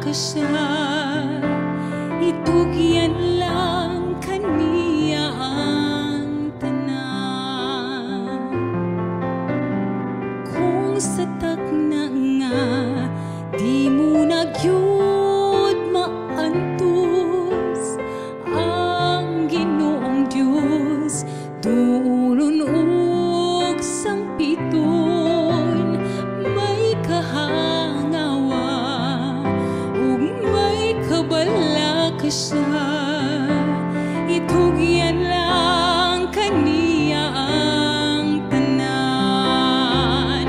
ka siya, itugyan lang kaniya ang tanan. Kung satak na nga, di mo nagyud maantos ang Ginoong Diyos, dulon ug sangpiton, may kahangawa ug may kabala ka siya, itugyan lang kaniya ang tanan.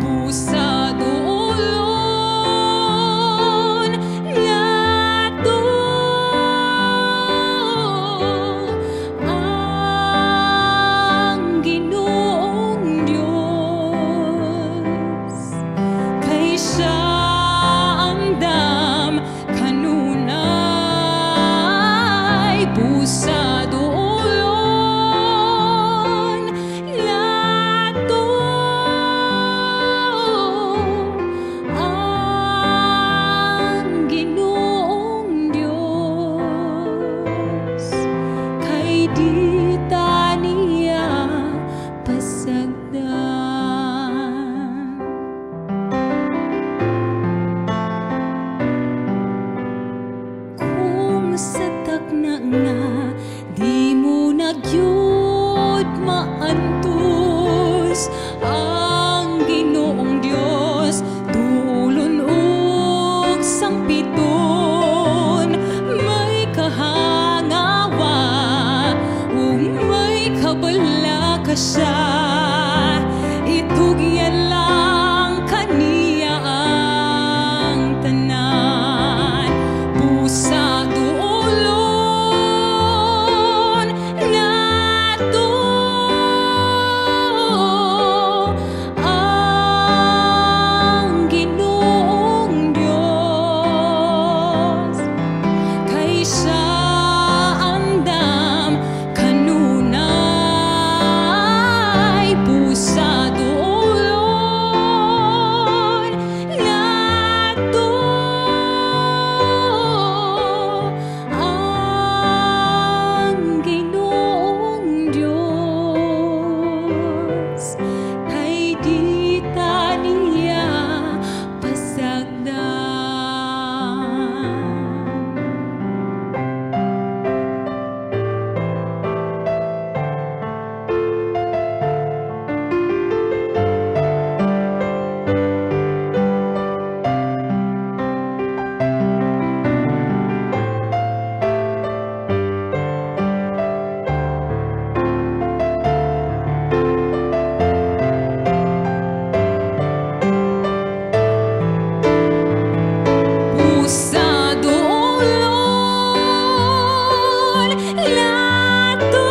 Busa duolon nato ang Ginoong Diyos, kay siya andam kanunay. Busa duolon nato ang Ginoong Diyos, kay di ta niya pasagdan. Kung satak na nga, di mo nagyud maantos ang Ginoong Diyos, dulon ug sangpiton, may kahangawa ug may kabala ka siya, itugyan lang kaniya ang tanan. Busa duolon nato ang Ginoong Diyos, kay siya andam kanunay. Busa duolon nato ang Ginoong Diyos, kay di ta niya pasagdan. Busa duolon nato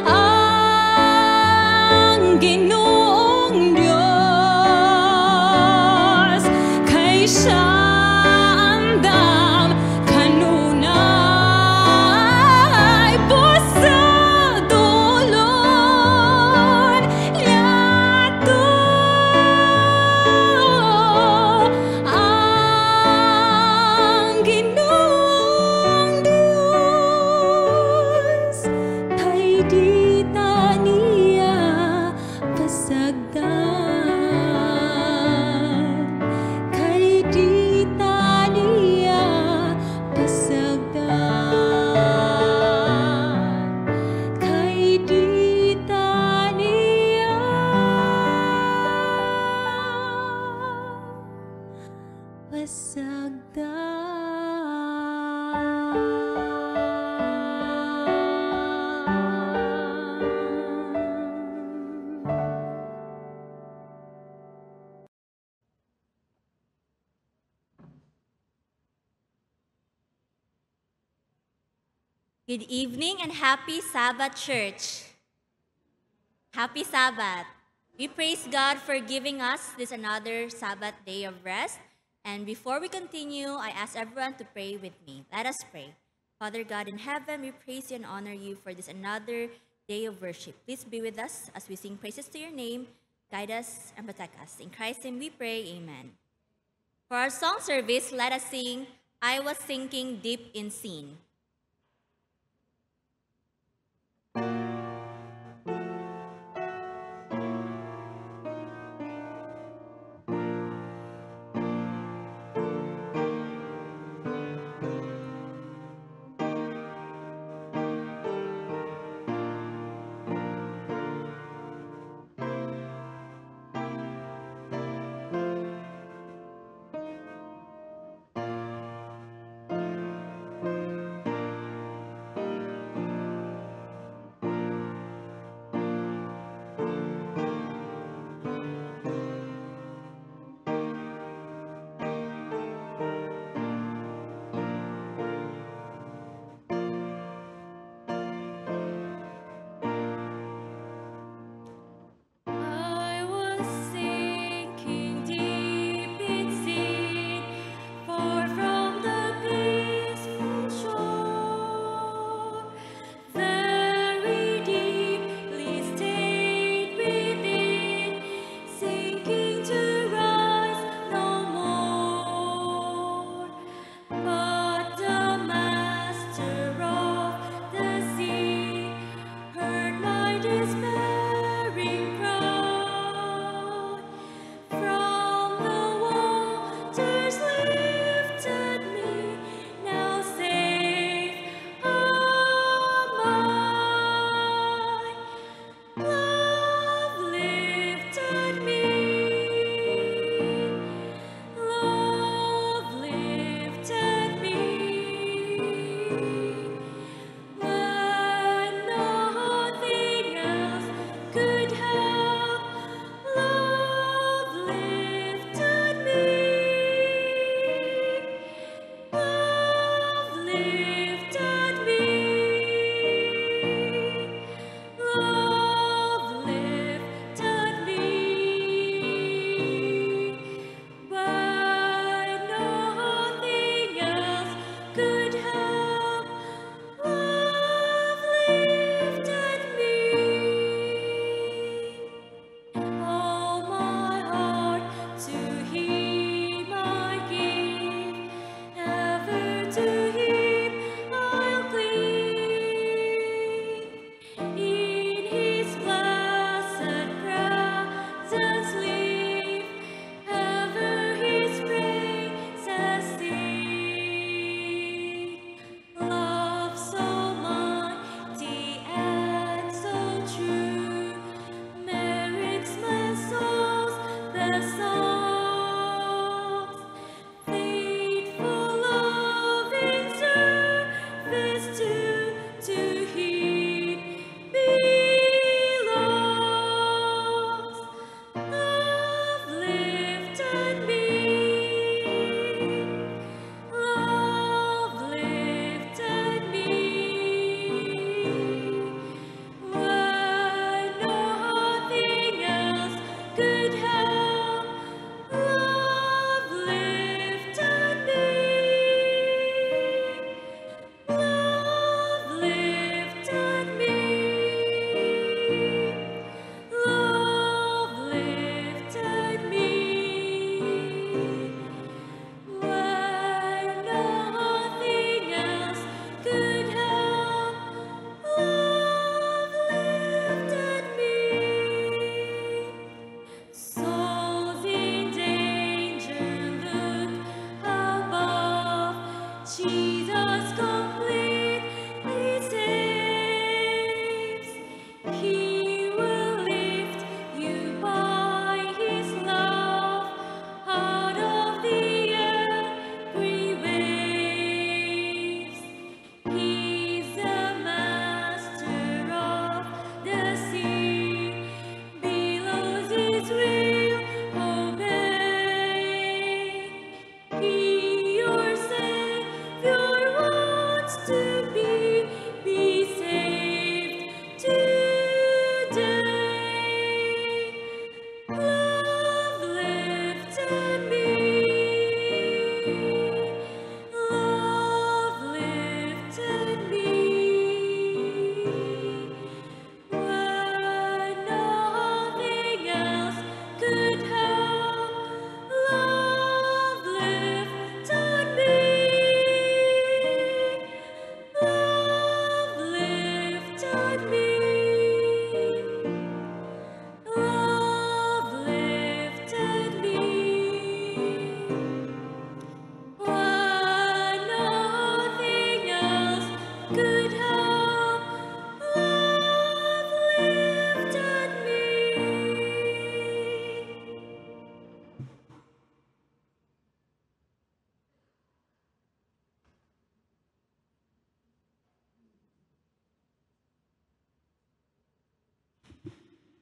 ang Ginoong Diyos, kay siya andam kanunay. Busa duolon nato ang Ginoong Diyos, kay di ta niya pasagdan, kay di ta niya pasagdan, kay di ta niya Good evening and happy Sabbath, church. Happy Sabbath. We praise God for giving us this another Sabbath day of rest. And before we continue, I ask everyone to pray with me. Let us pray. Father God in heaven, we praise you and honor you for this another day of worship. Please be with us as we sing praises to your name. Guide us and protect us. In Christ's name we pray, amen. For our song service, let us sing, I Was Sinking Deep in Sin.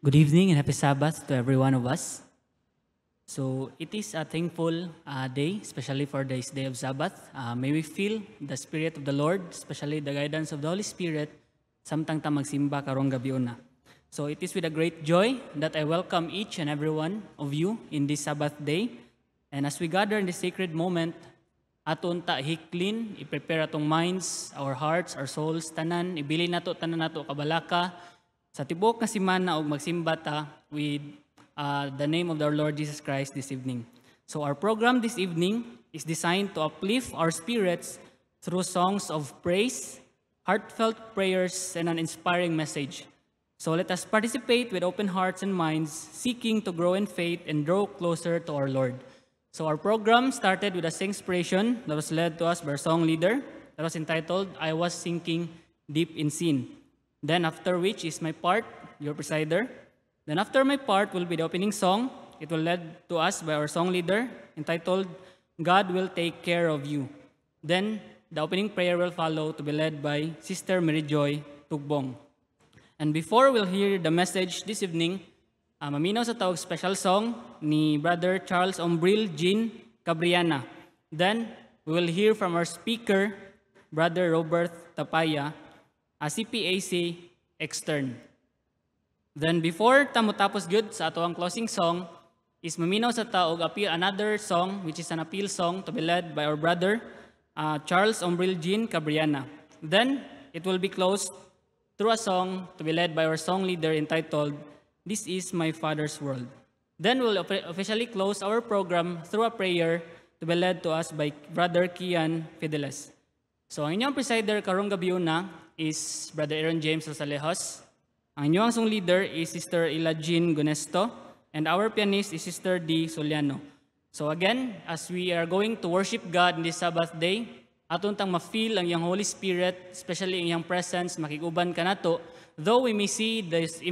Good evening and happy Sabbath to every one of us. So it is a thankful day, especially for this day of Sabbath. May we feel the Spirit of the Lord, especially the guidance of the Holy Spirit, samtang ta magsimba karong gabi una. So it is with a great joy that I welcome each and every one of you in this Sabbath day. And as we gather in this sacred moment, aton ta hiklin, i-prepare atong minds, our hearts, our souls, tanan, ibili nato kabalaka, sa tibok na simana og magsimba ta with the name of our Lord Jesus Christ this evening. So our program this evening is designed to uplift our spirits through songs of praise, heartfelt prayers, and an inspiring message. So let us participate with open hearts and minds, seeking to grow in faith and draw closer to our Lord. So our program started with a singspiration that was led to us by our song leader that was entitled, I Was Sinking Deep in Sin. Then after which is my part, your presider. Then after my part will be the opening song. It will led to us by our song leader entitled, God Will Take Care of You. Then the opening prayer will follow to be led by Sister Mary Joy Tugbong. And before we'll hear the message this evening, maminaw sa tawag special song ni Brother Charles Ombril Jean Cabriana. Then we will hear from our speaker, Brother Robert Tapaya, a CPAC extern. Then before tamutapos good sa ato ang closing song, is maminaw sa taog appeal another song which is an appeal song to be led by our brother Charles Ombril Jean Cabriana. Then it will be closed through a song to be led by our song leader entitled, This Is My Father's World. Then we'll officially close our program through a prayer to be led to us by Brother Kian Fideles. So ang inyong presider karong gabi una is Brother Aaron James Rosalejos. Ang inyong song leader is Sister Ila Jean Gunesto, and our pianist is Sister D. Soliano. So again, as we are going to worship God in this Sabbath day, aton tang ma-feel ang iyang Holy Spirit, especially ang iyang presence, makiguban ka nato. Though we may see these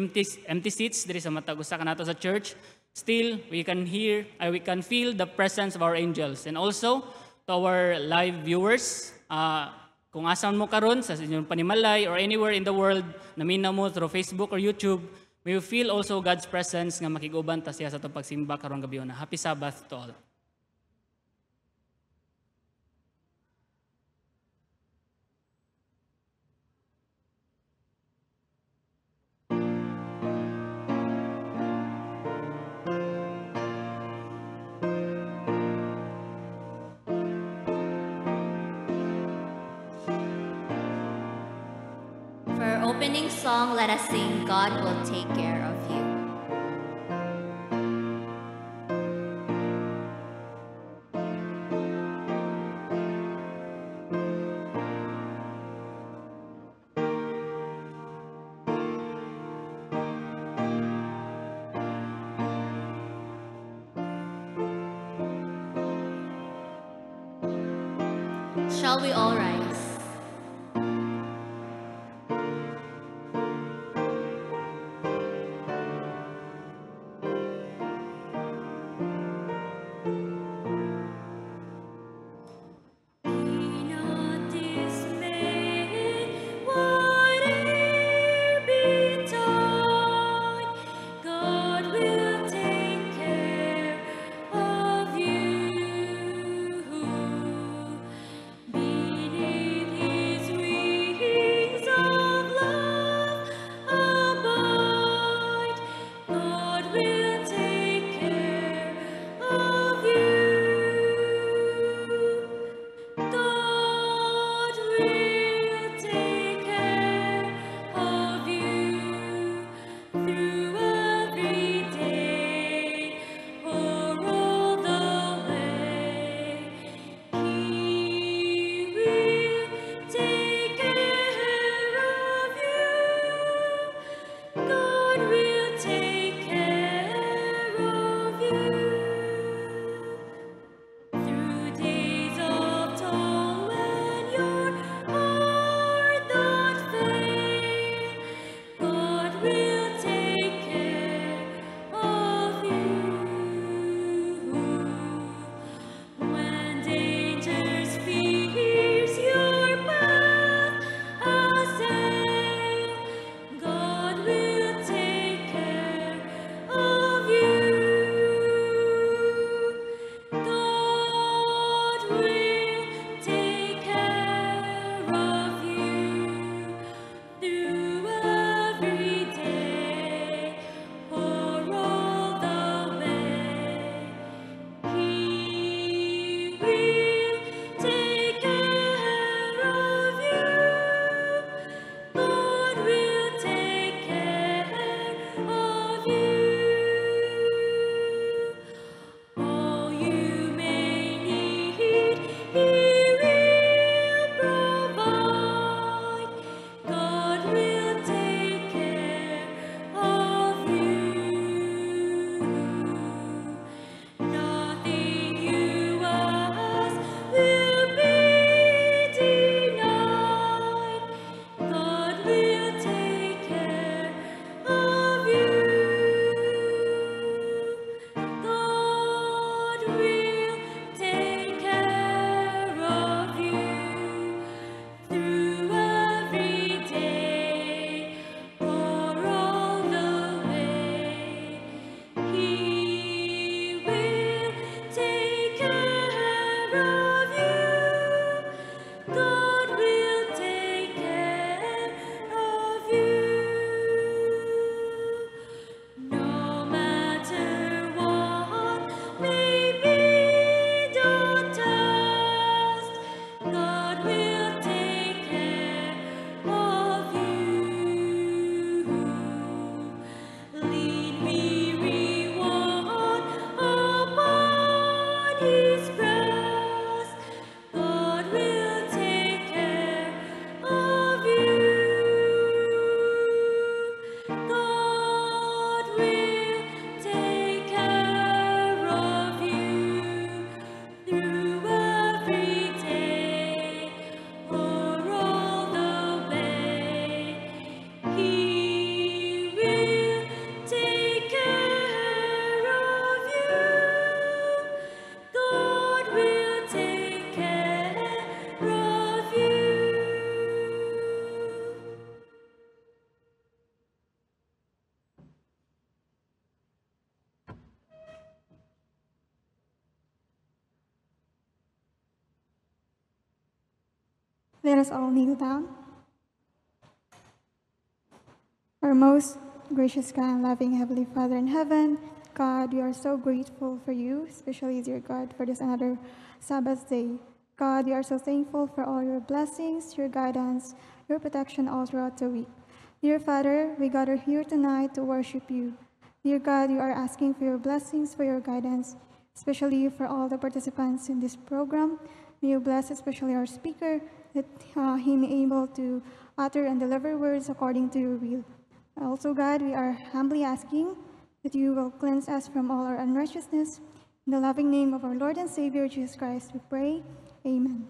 empty seats diri sa matag usa ka nato sa church, still we can feel the presence of our angels. And also to our live viewers, kung asan mo karon sa inyong panimalay or anywhere in the world, namina mo through Facebook or YouTube, may you feel also God's presence nga makiguban ta siya sa itong pagsimba karong gabi una. Happy Sabbath to all. For our opening song, let us sing, God Will Take Care of You. Shall we all rise? Be Let us all kneel down. Our most gracious, kind, loving Heavenly Father in heaven, God, we are so grateful for you, especially, dear God, for this another Sabbath day. God, we are so thankful for all your blessings, your guidance, your protection all throughout the week. Dear Father, we gather here tonight to worship you. Dear God, we are asking for your blessings, for your guidance, especially for all the participants in this program. May you bless especially our speaker, that he may be able to utter and deliver words according to your will. Also, God, we are humbly asking that you will cleanse us from all our unrighteousness. In the loving name of our Lord and Savior, Jesus Christ, we pray. Amen.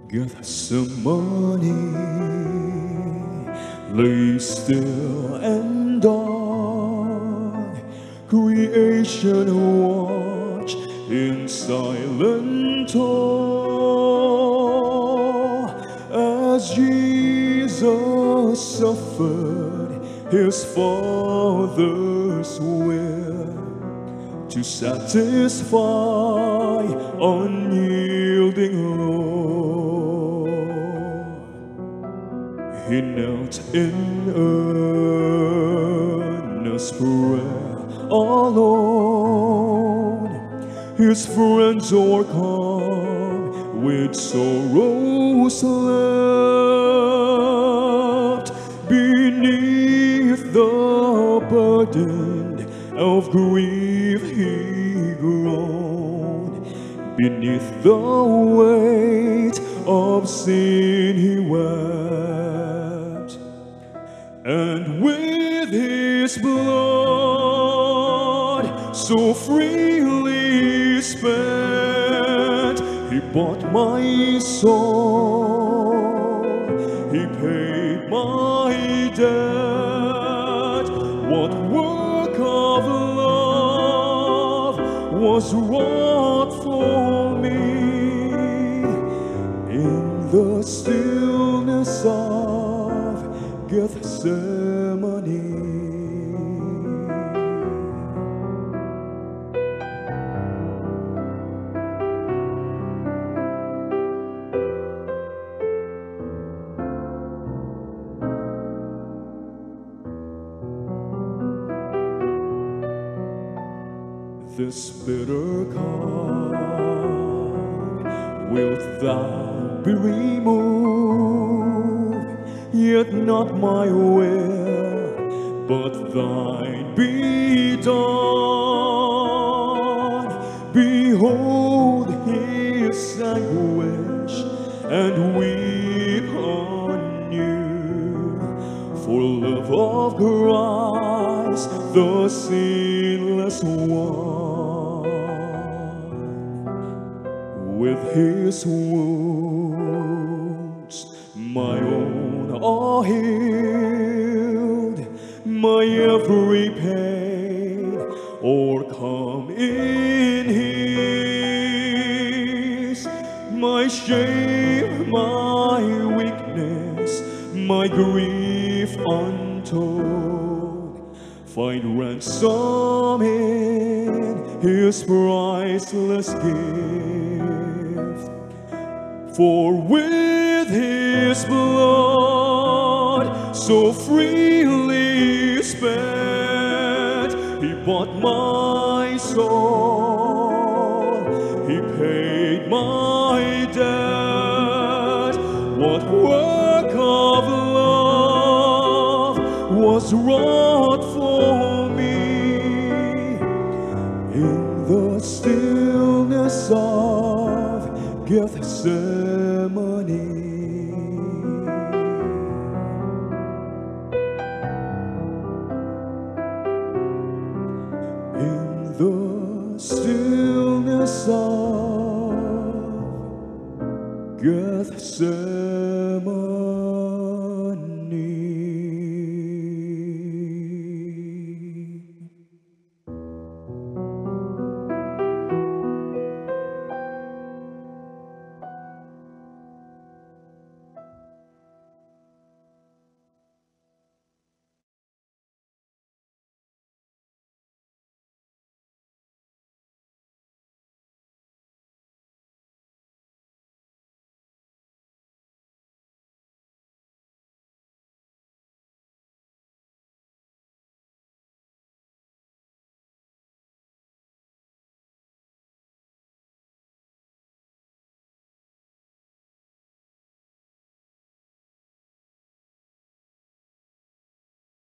Gethsemane lay still and dark. Creation watch in silent awe as Jesus suffered his Father's will to satisfy unyielding law. He knelt in earnest prayer alone. His friends o'ercome with sorrow slept beneath the burden of grief. He groaned beneath the weight of sin. He wept, and with his blood so freely spent, he bought my soul, he paid my debt. What work of love was wrought for me in the stillness of Gethsemane. This bitter cup, wilt thou be removed? Yet not my will, but thine be done. Behold his anguish, and weep anew. For love of Christ, the sinless one. With his wounds, my own are healed, my every pain o'ercome in his. My shame, my weakness, my grief untold, find ransom in his priceless gift. For with his blood so freely spent, he bought my soul, he paid my debt. What work of love was wrought for me in the stillness of Gethsemane.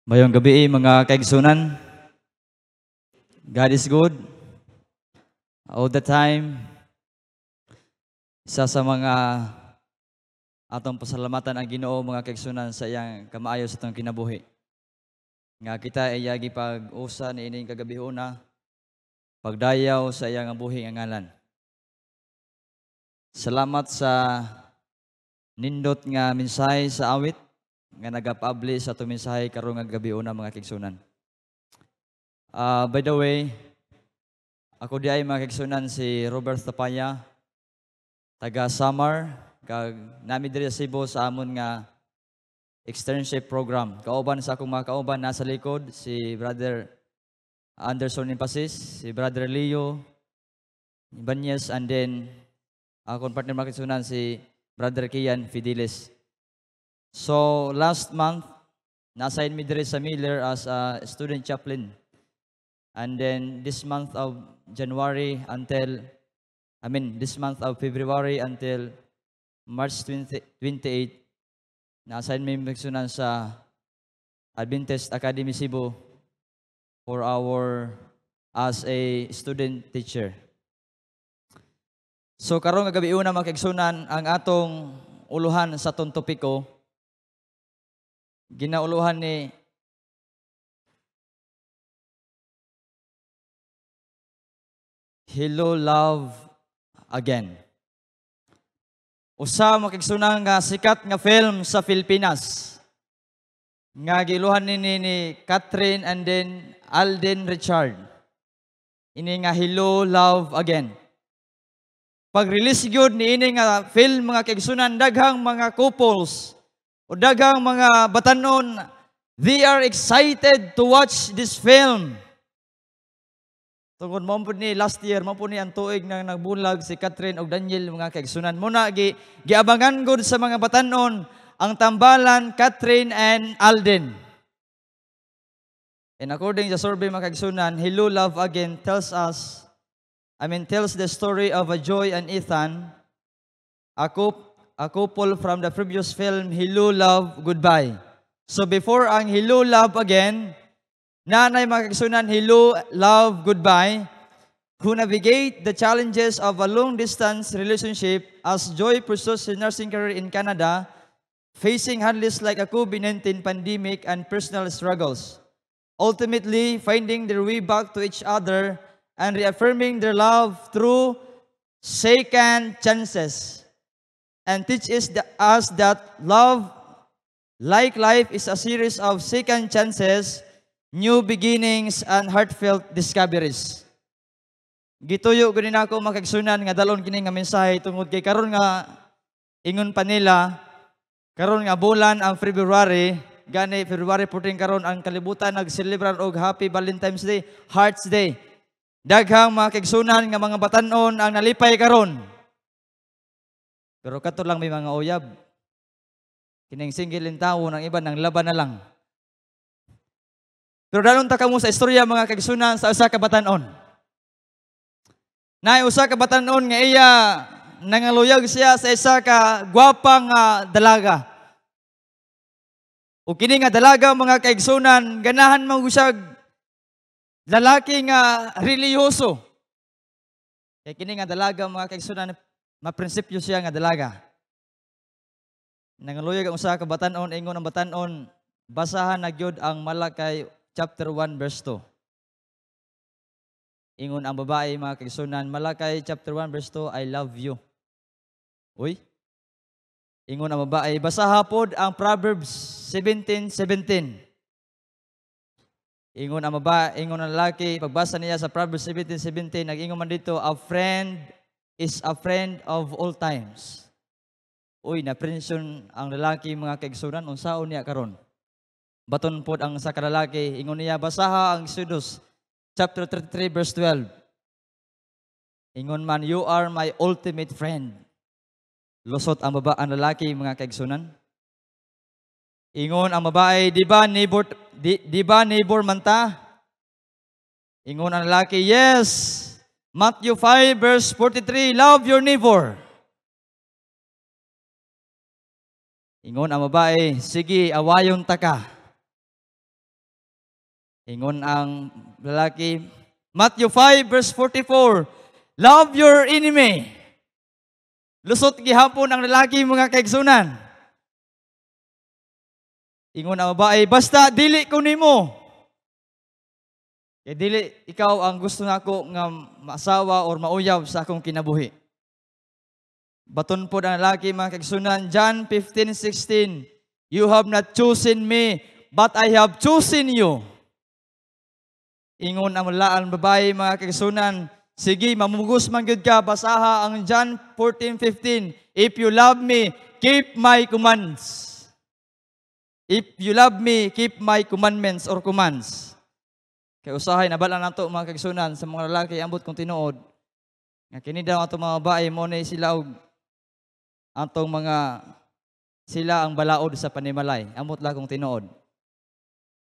Mayong gabi mga kaigsunan. God is good all the time. Isa sa mga atong pasalamatan ang Ginoo mga kaigsunan sa iyang kamaayo sa atong kinabuhi. Nga kita ay yagi pag-usa ni ining kagabihuna, pagdayaw sa iyang buhi nga ngalan. Salamat sa nindot nga mensahe sa awit nga nagapublish sa itong mensahe karong nga gabiuna mga kaigsunan. By the way, ako di ay mga kaigsunan si Robert Tapaya, taga Samar, kag nami diri sa Cebu sa amon nga externship program. Kauban sa akong mga kauban nasa likod, si Brother Anderson Impasis, si Brother Leo Ibanez, and then akong partner mga kaigsunan si Brother Kian Fidelis. So last month, na-assign me diri sa Miller as a student chaplain. And then this month of February until March 28, na-assign me magsunan sa Adventist Academy Cebu as a student teacher. So karong nga gabi una mga kaigsunan, ang atong uluhan sa atong topiko, ginauluhan ni Hello, Love Again. Usa makigsunan nga sikat nga film sa Pilipinas. Nga giluhan ni Catherine and then Alden Richard. Ini nga Hello, Love Again. Pag-release gyud ni ini nga film mga kaigsunan, daghang mga couples o daghang mga batanon, they are excited to watch this film. Tungod mo po ni last year, mo po ni ang tuig na nagbulag si Catherine o Daniel mga kaigsunan. Muna, giabangan gud sa mga batanon ang tambalan Catherine and Alden. And according sa survey mga kaigsunan, Hello, Love Again tells the story of a Joy and Ethan, a couple from the previous film, Hello, Love, Goodbye. So before ang Hello, Love Again, nanay mga kaigsunan, Hello, Love, Goodbye, who navigate the challenges of a long-distance relationship as Joy pursues her nursing career in Canada, facing hurdles like a COVID-19 pandemic and personal struggles, ultimately finding their way back to each other and reaffirming their love through second chances. And teaches us that love, like life, is a series of second chances, new beginnings, and heartfelt discoveries. Gituyo gunin ako makagsunan nga dalon kini nga mensahe tungod kay karon nga ingon pa nila, karon nga bulan ang February, gani February 14 karon ang kalibutan nag-celebrate og Happy Valentine's Day, Hearts Day. Daghang mga kaigsunan nga mga batanon ang nalipay karon. Pero kato lang may mga uyab. Kining single in tawo ng iba nang laban na lang. Pero dalon ta kamo sa istorya mga kaigsunan sa usa ka batanon. Naay usa ka batanon nga iya nangaluyag siya sa isa ka gwapang dalaga. O kini nga dalaga mga kaigsunan ganahan man siya lalaki nga reliyoso. Kay kini nga dalaga mga kaigsunan maprinsipyo siya nga dalaga. Nangaluyag ang usa ka batanon, ingon ang batanon, basahan na gyud ang Malakay chapter 1 verse 2. Ingon ang babae mga kaigsunan, Malakay chapter 1 verse 2, I love you. Uy, Ingon ang babae, basaha pod ang Proverbs 17:17. Ingon ang babae, ingon ang lalaki, pagbasa niya sa Proverbs 17:17, nag-ingon man dito, a friend is a friend of all times. Uy, na-prensyon ang lalaki mga kaigsunan, unsaon niya karon. Baton pod ang sa kalalaki, ingon niya, basaha ang Exodus chapter 33 verse 12. Ingon man, you are my ultimate friend. Lusot ang ang lalaki mga kaigsunan. Ingon ang babae, di ba neighbor man ta? Ingon ang lalaki, yes. Matthew 5 verse 43, love your neighbor. Ingon ang babae, sige, awayon ta ka. Ingon ang lalaki, Matthew 5 verse 44, love your enemy. Lusot gihapon ang lalaki mga kaigsunan. Ingon ang babae, basta dili ko nimo. Kaya dili ikaw ang gusto nako nga maasawa or mauyaw sa akong kinabuhi. Baton po ang lalaki mga kaigsunan, John 15:16, you have not chosen me, but I have chosen you. Ingon ang babae mga kaigsunan, sige, mamugos man gud ka, basaha ang John 14:15. If you love me, keep my commands. If you love me, keep my commandments or commands. Kaya usahay, nabala na ito mga kaigsunan sa mga lalaki, ambot kong tinuod. Nga kini daw ato mga babae, mo na sila og atong mga sila ang balaod sa panimalay. Ambot lang kong tinuod.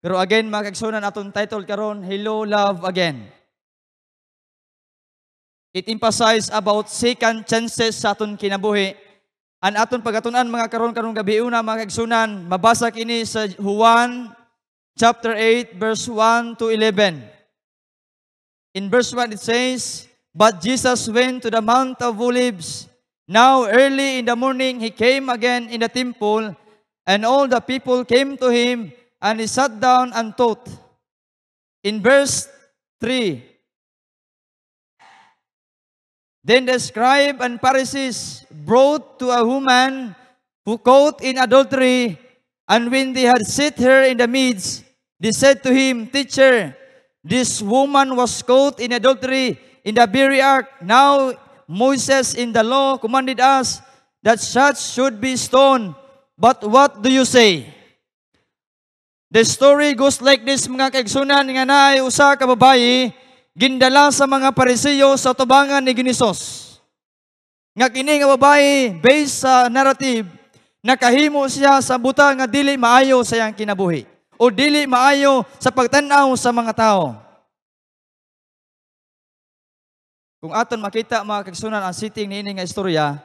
Pero again, mga kaigsunan, atong title karon, Hello, Love Again. It emphasizes about second chances sa aton kinabuhi. An aton pagatunan mga karong gabi una mga kaigsunan, mabasa kini sa Juan chapter 8 verse 1 to 11. In verse 1 it says, but Jesus went to the Mount of Olives. Now early in the morning he came again in the temple, and all the people came to him, and he sat down and taught. In verse 3, then the scribe and Pharisees brought to a woman who caught in adultery, and when they had set her in the midst, they said to him, Teacher, this woman was caught in adultery in the very act. Now Moses in the law commanded us that such should be stoned. But what do you say? The story goes like this mga kaigsunan, nga naay usa ka babayi gindala sa mga Pariseo sa tubangan ni Ginisos. Nga kini nga babae, based sa narrative, nakahimo siya sa buta nga dili maayo sa iyang kinabuhi o dili maayo sa pagtan-aw sa mga tao. Kung aton makita mga kaigsunan ang setting niini nga istorya,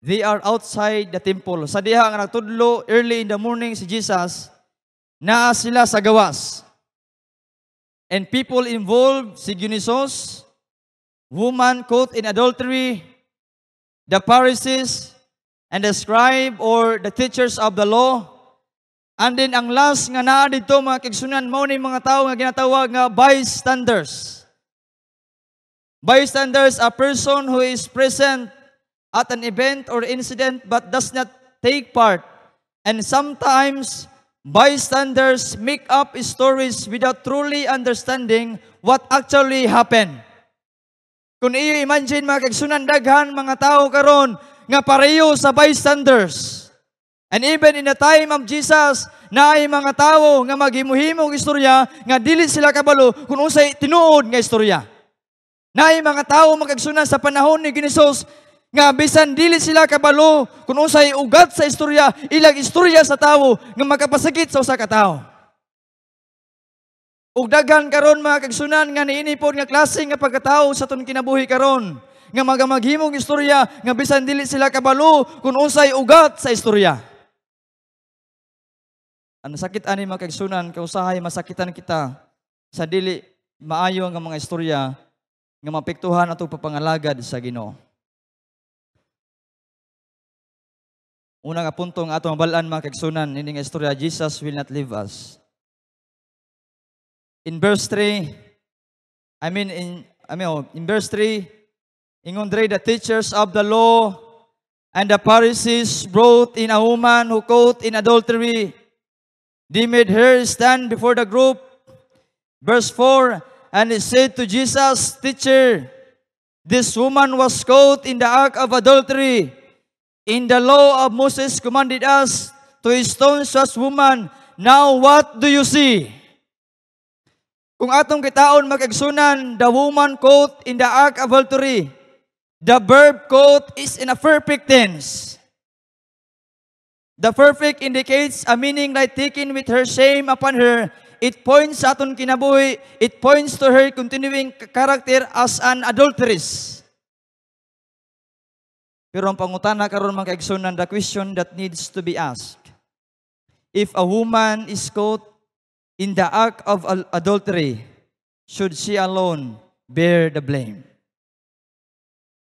they are outside the temple. Sa diha nga nagtudlo early in the morning si Jesus, naa sila sa gawas. And people involved, si Ginisos, woman caught in adultery, the Pharisees, and the scribe or the teachers of the law. And then ang last nga naa dito mga kaigsunan, mao ni mga tao nga ginatawag nga bystanders. Bystanders, a person who is present at an event or incident but does not take part. And sometimes bystanders make up stories without truly understanding what actually happened. Kung iyo imagine mga kaigsunan, daghan mga tao karon nga pareho sa bystanders. And even in the time of Jesus, naay mga tao nga maghimuhimong istorya nga dili sila kabalo kung unsay tinuod nga istorya. Naay mga tao mga kaigsunan sa panahon ni Ginisos nga bisan dili sila kabalo kung unsay ugat sa istorya, ilang istorya sa tao nga makapasakit sa usa ka tao. Ug daghan karon mga kaigsunan nga niini pod nga klase nga pagkatao sa aton kinabuhi karon nga maghimong istorya nga bisan dili sila kabalo kung unsay ugat sa istorya. Ang sakit ani mga kaigsunan, kausahay masakitan kita sa dili maayo nga mga istorya nga mapektuhan atong papangalagad sa Ginoo. Unang punto nga atong mabalaan mga kaigsunan, ini nga istorya, Jesus will not leave us. In verse 3, in verse 3, ingon dre the teachers of the law And the Pharisees brought in a woman who caught in adultery. They made her stand before the group. Verse 4, and he said to Jesus, Teacher, this woman was caught in the act of adultery. In the law of Moses commanded us to stone such woman. Now what do you see? Kung atong kitaon mag-igsunan, the woman caught in the act of adultery. The verb caught is in a perfect tense. The perfect indicates a meaning like taken with her shame upon her. It points sa aton kinabuhi. It points to her continuing character as an adulteress. Pero ang pangutana karon mga kaigsunan, the question that needs to be asked. If a woman is caught in the act of adultery, should she alone bear the blame?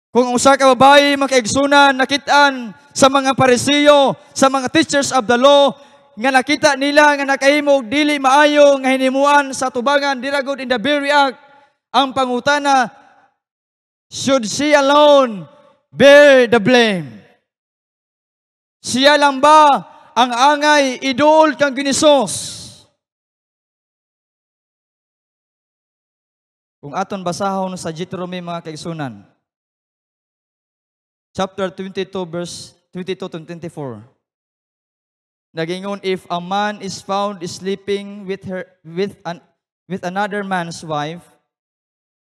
Kung usa ka babae makaigsunan nakitaan sa mga Pariseo, sa mga teachers of the law, nga nakita nila nga nakahimo og dili maayo nga hinimuan sa tubangan diragod in the very act, ang pangutana, should she alone bear the blame? Siya lang ba ang angay idol kang Ginisos? Kung aton basahon sa Deuteronomy mga kaigsunan, chapter 22 verse 22 to 24. Nagingon, if a man is found sleeping with another man's wife,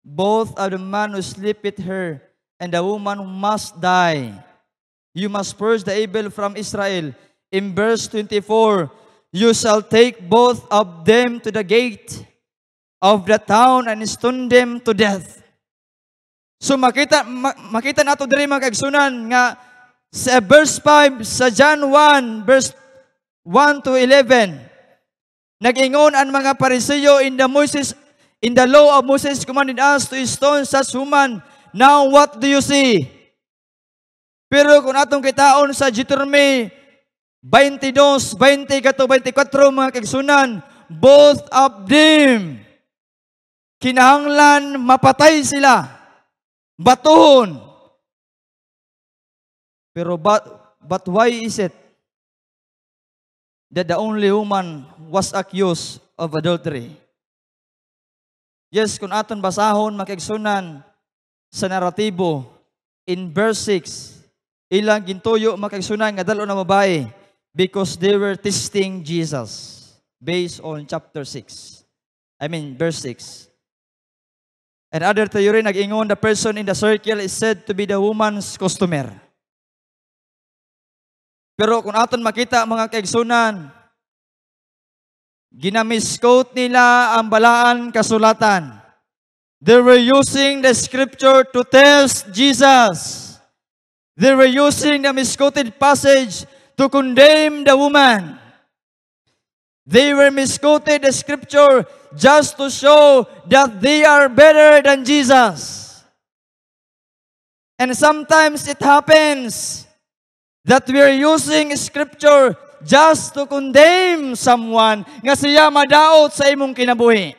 both of the man who sleep with her and the woman must die. You must purge the evil from Israel. In verse 24, you shall take both of them to the gate of the town and stone them to death. So makita nato diri mga kaigsunan nga sa verse 5 sa John 1 verse 1 to 11, nag-ingon ang mga Pariseo in the law of Moses commanded us to stone such woman. Now what do you see? Pero kung atong kitaon sa Deuteronomy 22, 20 kato 24 mga kaigsunan, both of them kinahanglan mapatay sila, batuhon. Pero but why is it that the only woman was accused of adultery? Yes, kung aton basahon makigsunan sa naratibo in verse 6, ilang gintuyo makigsunan nga dalo na babae because they were testing Jesus based on chapter 6. Verse 6. And other theory nag-ingon the person in the circle is said to be the woman's customer. Pero kung aton makita mga kaigsunan, ginamisquote nila ang balaan kasulatan. They were using the scripture to test Jesus. They were using the misquoted passage to condemn the woman. They were misquoted the scripture just to show that they are better than Jesus. And sometimes it happens that we are using scripture just to condemn someone nga siya madaot sa imong kinabuhi.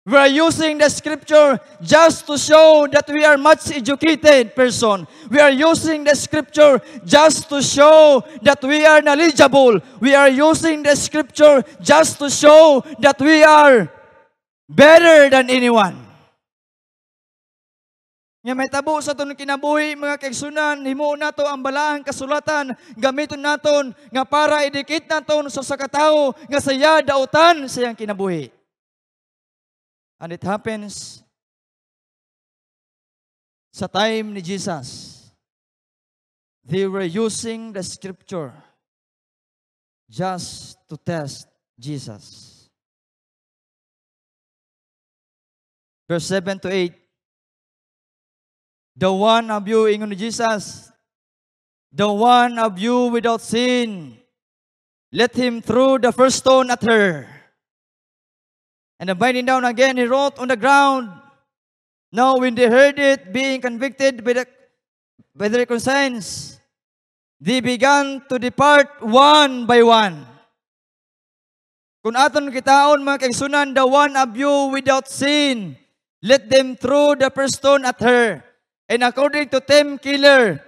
We are using the scripture just to show that we are much educated person. We are using the scripture just to show that we are knowledgeable. We are using the scripture just to show that we are better than anyone. Nga may tabo sa itong kinabuhi, mga kaigsunan, himuon nato ang balaang kasulatan, gamiton naton nga para idikit naton sa sakatao nga saya dautan sa iyang kinabuhi. And it happens sa time ni Jesus. They were using the scripture just to test Jesus. Verse 7 to 8. The one of you, ingon ni Jesus, the one of you without sin, let him throw the first stone at her. And then bending down again, he wrote on the ground. Now when they heard it, being convicted by their conscience, they began to depart one by one. Kung aton kitaon mga kaigsunan, the one of you without sin, let them throw the first stone at her. And according to Tim Keller,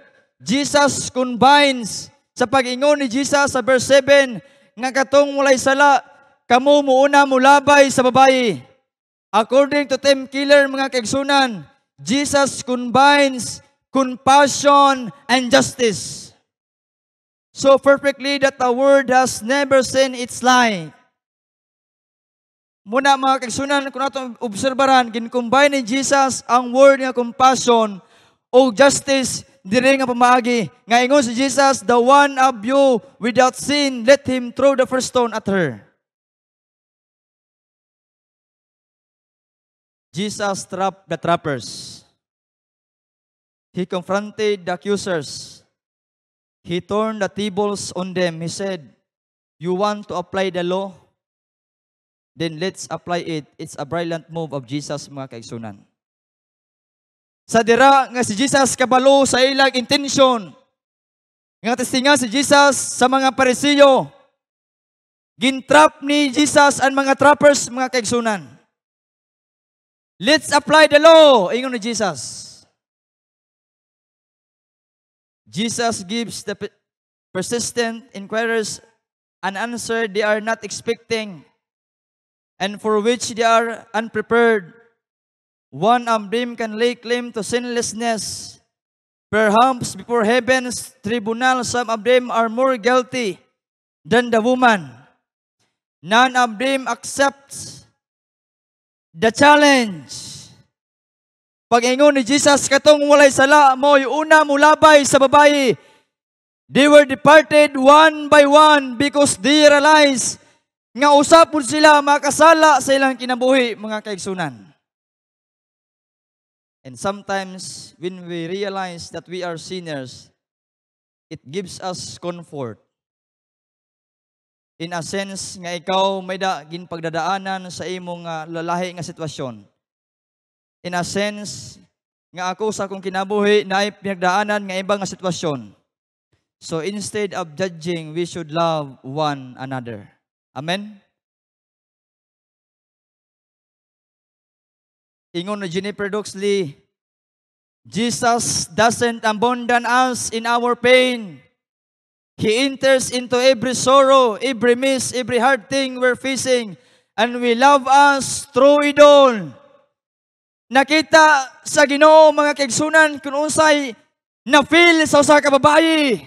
Jesus combines sa pag-ingon ni Jesus sa verse 7 nga katong walay sala kamo muuna mulabay sa babayi. According to Tim Keller mga kaigsunan, Jesus combines compassion and justice so perfectly that the world has never seen its like. Muna mga kaigsunan, kung natin obserbaran, gincombine ni Jesus ang word nga compassion o justice diri nga pamaagi. Nga ingon si Jesus, the one of you without sin, let him throw the first stone at her. Jesus trapped the trappers. He confronted the accusers. He turned the tables on them. He said, you want to apply the law? Then let's apply it. It's a brilliant move of Jesus, mga kaigsunan. Sa dira nga si Jesus kabalo sa ilang intention. Nga testingan si Jesus sa mga Parisiyo. Gintrap ni Jesus ang mga trappers, mga kaigsunan. Let's apply the law, ingon ni Jesus. Jesus gives the persistent inquirers an answer they are not expecting and for which they are unprepared. One of them can lay claim to sinlessness. Perhaps before heaven's tribunal, some of them are more guilty than the woman. None of them accepts the challenge. Pag-ingon ni Jesus, katong walay sala mo, yung una mulabay sa babayi. They were departed one by one because they realized nga usapon sila makasala sa ilang kinabuhi, mga kaigsunan. And sometimes, when we realize that we are sinners, it gives us comfort. In a sense, nga ikaw may ginpagdadaanan sa imong lalahi nga sitwasyon. In a sense, nga ako sa akong kinabuhi na ay pinagdaanan nga ibang nga sitwasyon. So instead of judging, we should love one another. Amen? Ingon na Jennifer Doxley, Jesus doesn't abandon us in our pain. He enters into every sorrow, every miss, every hard thing we're facing, and we love us through it all. Nakita sa Ginoo mga kaigsunan kung unsay na-feel sa usa ka babayi.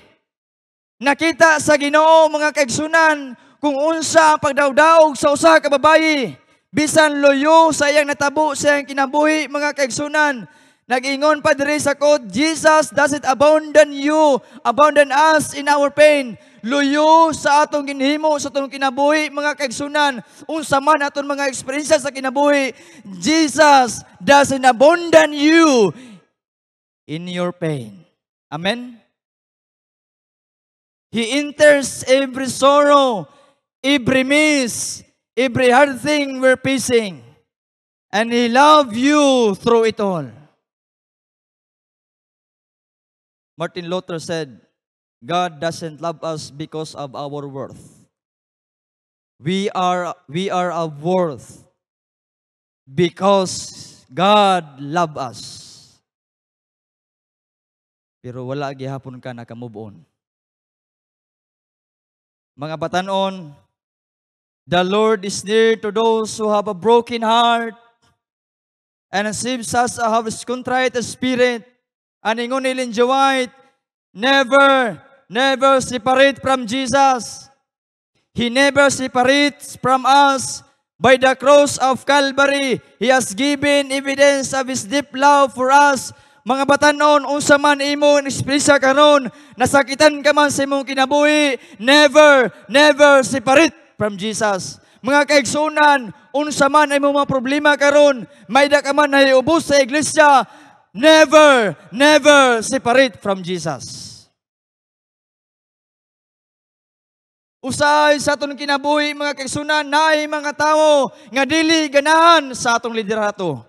Nakita sa Ginoo mga kaigsunan kung unsa ang pagdawdaog sa usa ka babayi. Bisan loyo sa iyang natabo sa iyang kinabuhi mga kaigsunan. Nag-ingon pa diri sa quote, Jesus doesn't abandon you, abandon us in our pain. Luyo sa atong ginhimo, sa atong kinabuhi, mga kaigsunan, unsa man atong mga eksperyensya sa kinabuhi, Jesus doesn't abandon you in your pain. Amen? He enters every sorrow, every miss, every hard thing we're facing. And He loves you through it all. Martin Luther said, God doesn't love us because of our worth. We are of worth because God loves us. Pero wala gihapon ka nakamove on. Mga batanon, the Lord is near to those who have a broken heart and saves us who have a contrite spirit. And ingon ni Ellen G. White, never separate from Jesus. He never separates from us. By the cross of Calvary, He has given evidence of His deep love for us. Mga batanon, unsa man imo ekspresya karon, nasakitan ka man sa imong kinabuhi, never separate from Jesus. Mga kaigsunan, unsa man ay mga problema karon, may da ka man naiubos sa iglesia, never separate from Jesus. Usay sa atong kinabuhi mga kaigsunan, naay mga tawo nga dili ganahan sa atong liderato.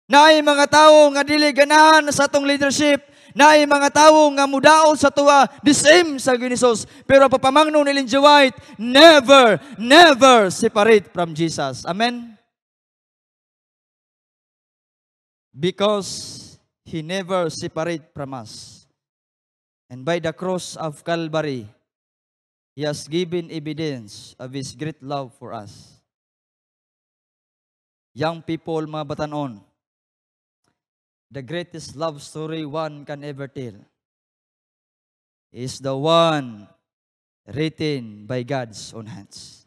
Naay mga tawo nga dili ganahan sa atong leadership. Naay mga tawo nga mudaot sa tuwa the same sa Ginisos. Pero papamangno ni Ellen G. White, never separate from Jesus. Amen? Because He never separate from us. And by the cross of Calvary, He has given evidence of His great love for us. Young people, mga batanon, the greatest love story one can ever tell is the one written by God's own hands.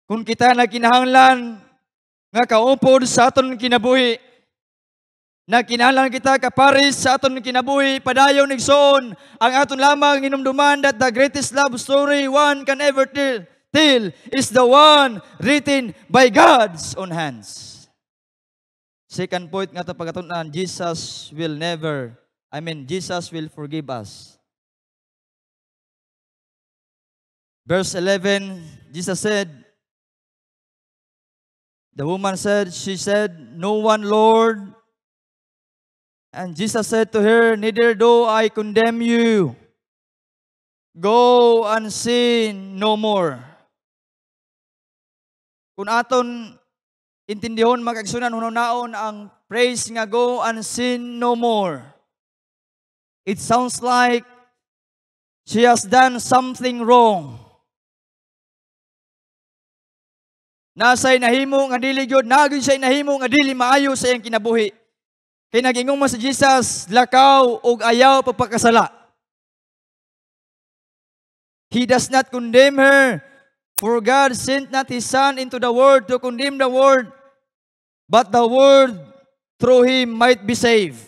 Kung kita na kinahanglan nga kaupod sa aton kinabuhi, na kinahanglan kita kaparis sa aton kinabuhi, padayon igsoon ang aton lamang hinumduman that the greatest love story one can ever tell is the one written by God's own hands. Second point nga ito pagkatunan, Jesus will forgive us. Verse 11, Jesus said, the woman said, she said, "No one, Lord." And Jesus said to her, "Neither do I condemn you. Go and sin no more." Kung aton intindihon mga kaigsunan, hunaon ang phrase nga go and sin no more, it sounds like she has done something wrong. Nasa'y nahimo nga dili gyud, nagin siya nahimo nga dili maayo sa iyang kinabuhi. Kaya nag-ingong mo si Jesus, lakaw ug ayaw pagpakasala. He does not condemn her, for God sent not His Son into the world to condemn the world, but the world through Him might be saved.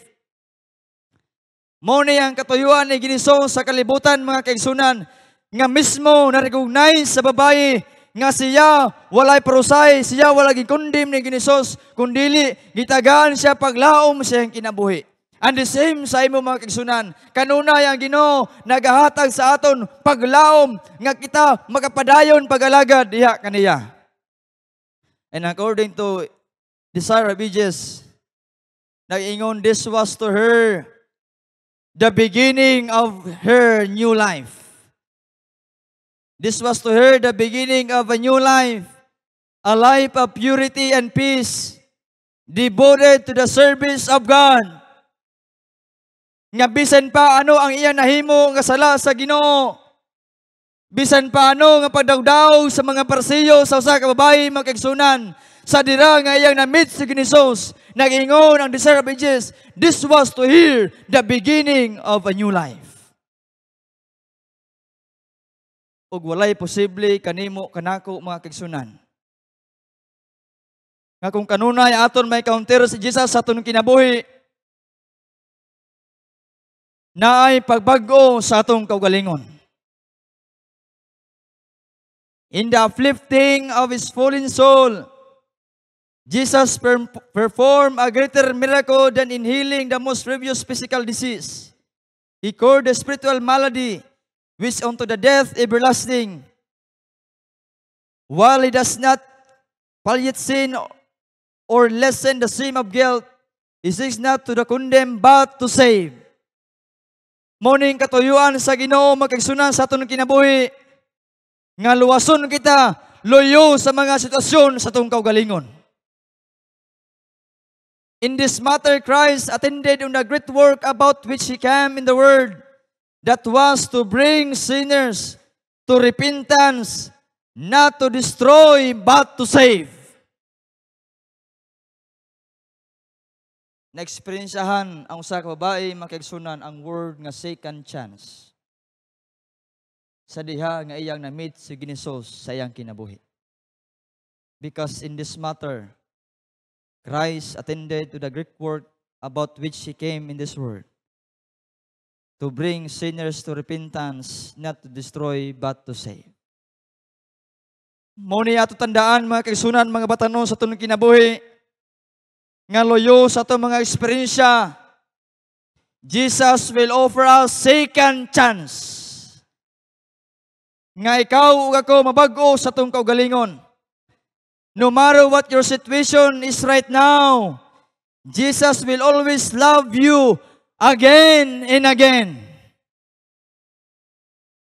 Mao ni ang katuyuan ni Giniso sa kalibutan mga kaigsunan, nga mismo na-recognize sa babae nga siya walay parusay, siya walay gikondem ni Ginisos, kundili gitagaan siya paglaom sa iyang kinabuhi. And the same sa imo mga kaigsunan, kanunay ang Ginoo nagahatag sa aton paglaom nga kita makapadayon pagalagad diha kaniya. And according to Desire of Ages, nag-ingon, this was to her the beginning of her new life. This was to her the beginning of a new life, a life of purity and peace, devoted to the service of God. Nga bisan pa ano ang iya nahimo nga sala sa Ginoo, bisan pa ano nga pagdawdaw sa mga parsiyo sa usa ka babae mga kaigsunan, sa dira nga iyang na-meet si Ginisos, nag-ingon ang Desire of Ages, this was to her the beginning of a new life. Ug walay posible kanimo kanako mga kaigsunan. Nga kung kanunay aton may counter si Jesus sa aton kinabuhi, naay pagbag-o sa atong kaugalingon. In the uplifting of His fallen soul, Jesus performed a greater miracle than in healing the most grievous physical disease. He cured the spiritual malady, which unto the death everlasting. While He does not palliate sin or lessen the shame of guilt, He seeks not to the condemn, but to save. Morning katuyuan sa Ginoo magkaigsunan sa aton kinabuhi, nga luwason kita, loyo sa mga sitwasyon sa atong kaugalingon. In this matter, Christ attended on the great work about which He came in the world, that was to bring sinners to repentance, not to destroy, but to save. Na-experiensyahan ang usa ka babae makaigsunan ang word nga second chance sa diha nga iyang na-meet si Ginisos sa iyang kinabuhi. Because in this matter, Christ attended to the great work about which He came in this world, to bring sinners to repentance, not to destroy, but to save. Muna ato tandaan mga kaigsunan, mga batanon sa tunong kinabuhi, nga loyo sa itong mga eksperyensya, Jesus will offer us second chance. Nga ikaw ug ako mabag-o sa itong kaugalingon. No matter what your situation is right now, Jesus will always love you again and again.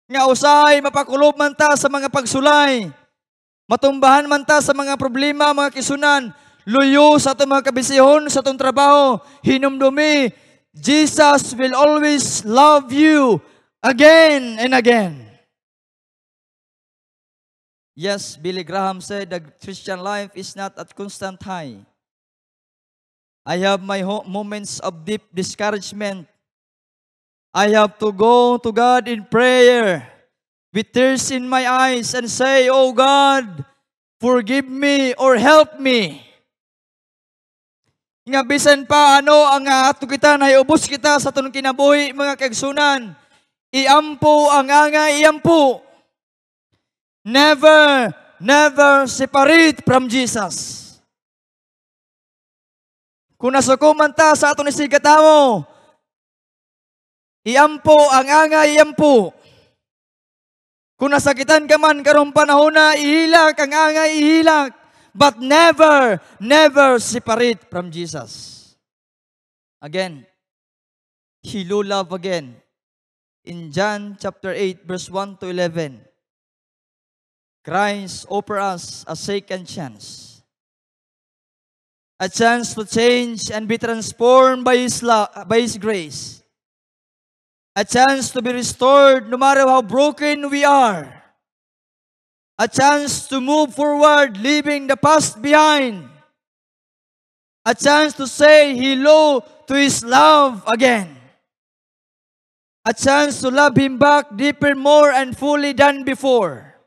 Nga usahay mapakulob man ta sa mga pagsulay, matumbahan man ta sa mga problema, mga kisunan, luyo sa itong mga kabisihon, sa itong trabaho, hinumdumi, Jesus will always love you again and again. Yes, Billy Graham said the Christian life is not at constant high. I have my moments of deep discouragement. I have to go to God in prayer with tears in my eyes and say, "Oh God, forgive me or help me." Nga bisan pa ano ang ato kita na iubos kita sa tunong kinabuhi mga kaigsunan. Iampo ang anga iampo. Never, never separate from Jesus. Kung nasukuman ta sa aton isigatawo, iampo ang anga iampo. Kung nasakitan ka man karong panahon na ihilak ang anga ihilak. But never, never separate from Jesus. Again, He will love again. In John chapter 8, verse 1 to 11, Christ offers us a second chance. A chance to change and be transformed by His love, by His grace. A chance to be restored no matter how broken we are. A chance to move forward, leaving the past behind. A chance to say hello to His love again. A chance to love Him back deeper, more, and fully than before.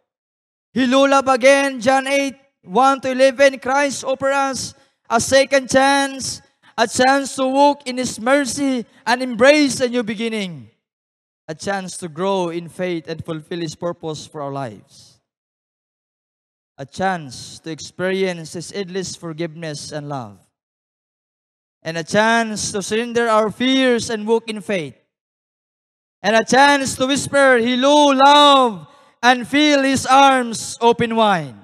Hello, love again. John 8, 1 to 11, Christ offers us a second chance, a chance to walk in His mercy and embrace a new beginning. A chance to grow in faith and fulfill His purpose for our lives. A chance to experience His endless forgiveness and love. And a chance to surrender our fears and walk in faith. And a chance to whisper, "Hello, love," and feel His arms open wide.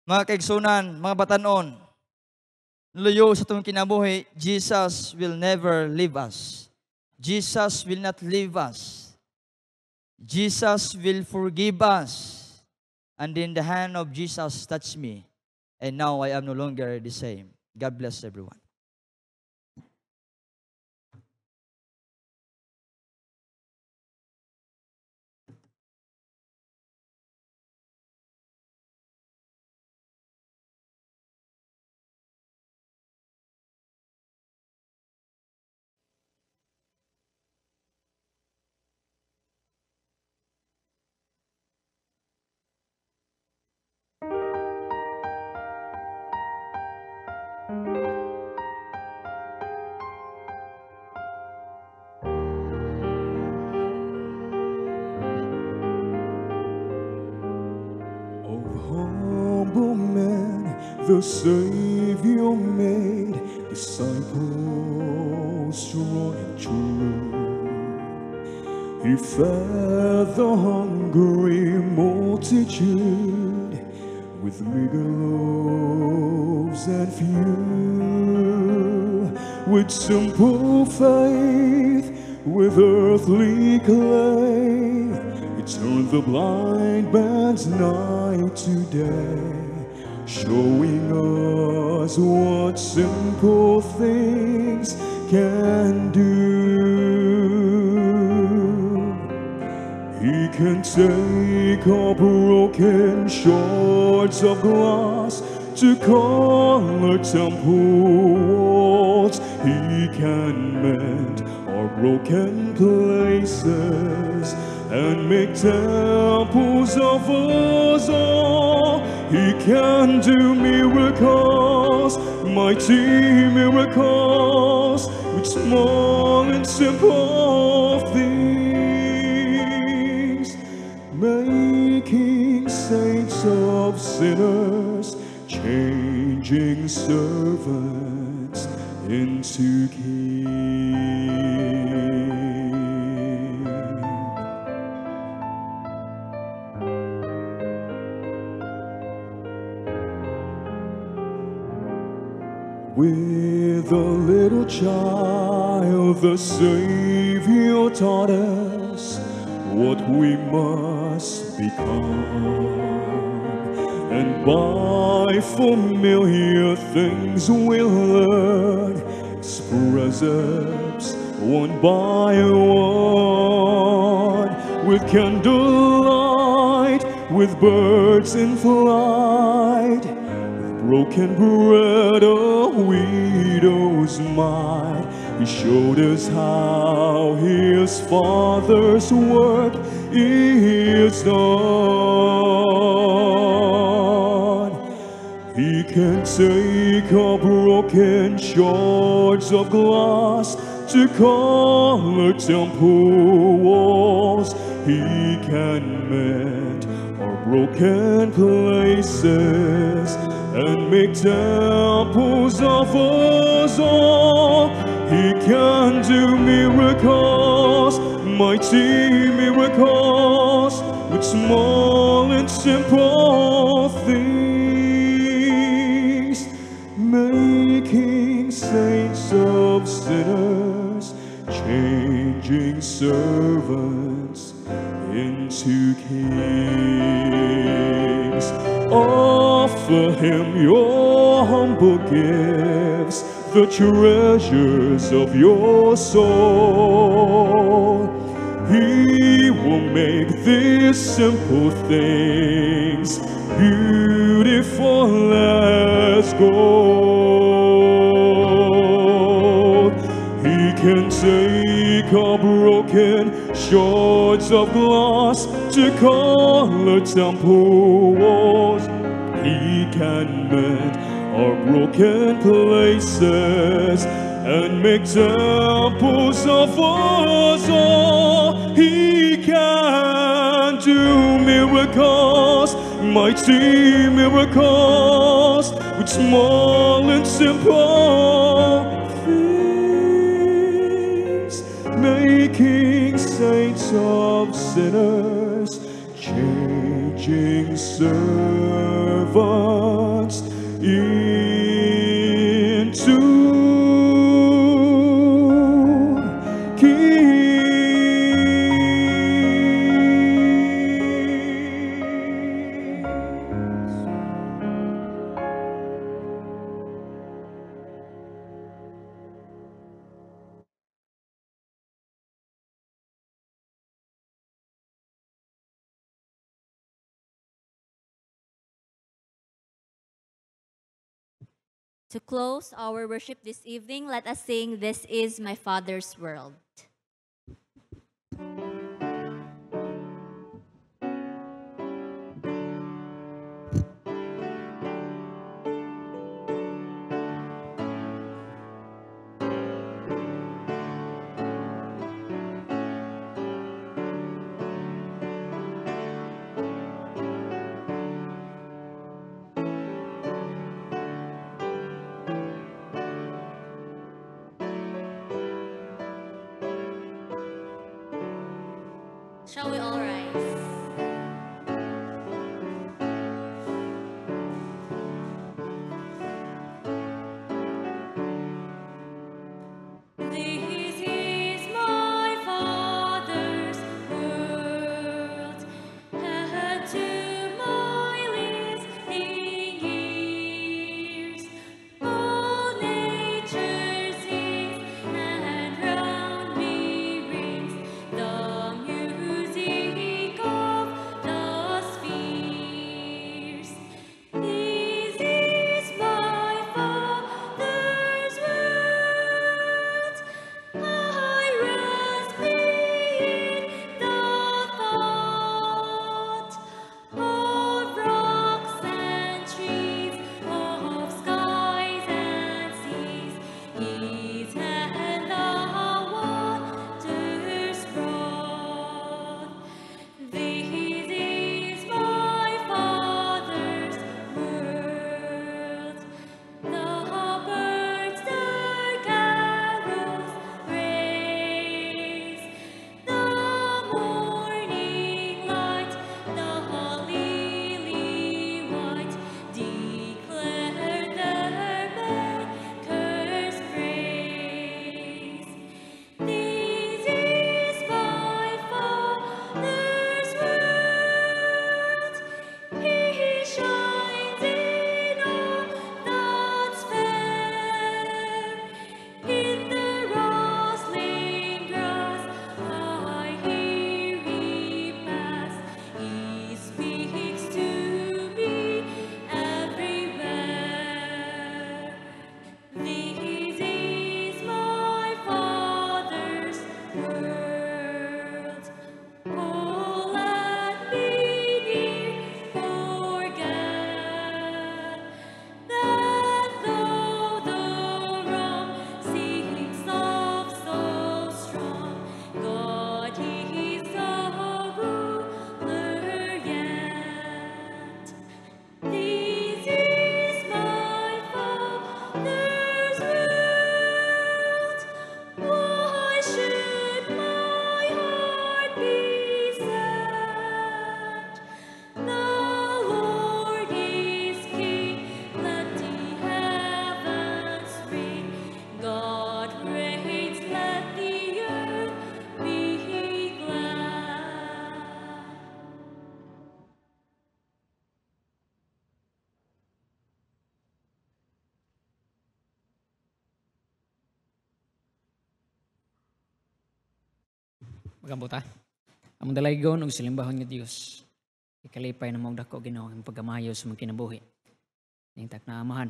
Mga kaigsunan, mga batanon, luyo sa itong kinabuhi, Jesus will never leave us. Jesus will not leave us. Jesus will forgive us. And in the hand of Jesus touched me. And now I am no longer the same. God bless everyone. The Savior made disciples strong and true. He fed the hungry multitude with meager loaves and few. With simple faith, with earthly clay, He turned the blind man's night to day, showing us what simple things can do. He can take our broken shards of glass to color temple walls. He can mend our broken places and make temples of us all. He can do miracles, mighty miracles, with small and simple things, making saints of sinners, changing servants into kings. With a little child, the Savior taught us what we must become. And by familiar things we learn, His presence one by one, with candlelight, with birds in flight, with broken bread, a widow's mite. He showed us how His Father's work is done. He can take our broken shards of glass to color temple walls. He can mend our broken places and make temples of us all. He can do miracles, mighty miracles, with small and simple things, making saints of sinners, changing servants into kings. Offer Him your humble gifts, the treasures of your soul. He will make these simple things beautiful as gold. He can take our broken shards of glass to color temple walls. He can mend our broken places and make temples of us all. He can do miracles, mighty miracles, with small and simple things, making saints of sinners, changing servants into kings. To close our worship this evening, let us sing "This Is My Father's World." Shall we all rise? This is my Father's world, and to my listening ears, all nature sings, and round me rings the music of Magambot ha. Among dalaygon og silimbahon nga Dios. Ikalipay na mong dako Ginoo ang pagkamayo sa mga kinabuhi. Ning tak na amahan.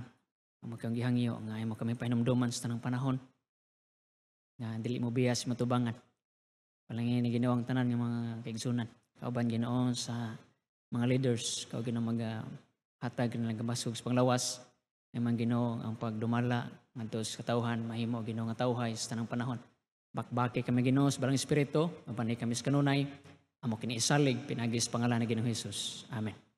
Ang kang gihangyo nga imo kami pahinumduman sa tanang panahon. Nga dili mo biyas matubangan. Palangin ni Ginoo ang tanan nga mga kaigsunan. Kauban Ginoo sa mga leaders, kau Ginoo hatag na nagabasog sa panglawas. Naman Ginoo ang pagdumala ngadto sa katawhan mahimo Ginoo nga tawhay sa tanang panahon. Bakbaki kami Ginoo sa barang espiritu, mapanay kami sa kanunay, amo kini isalig pinagi sa pangalan ni Ginoong Hesus. Amen.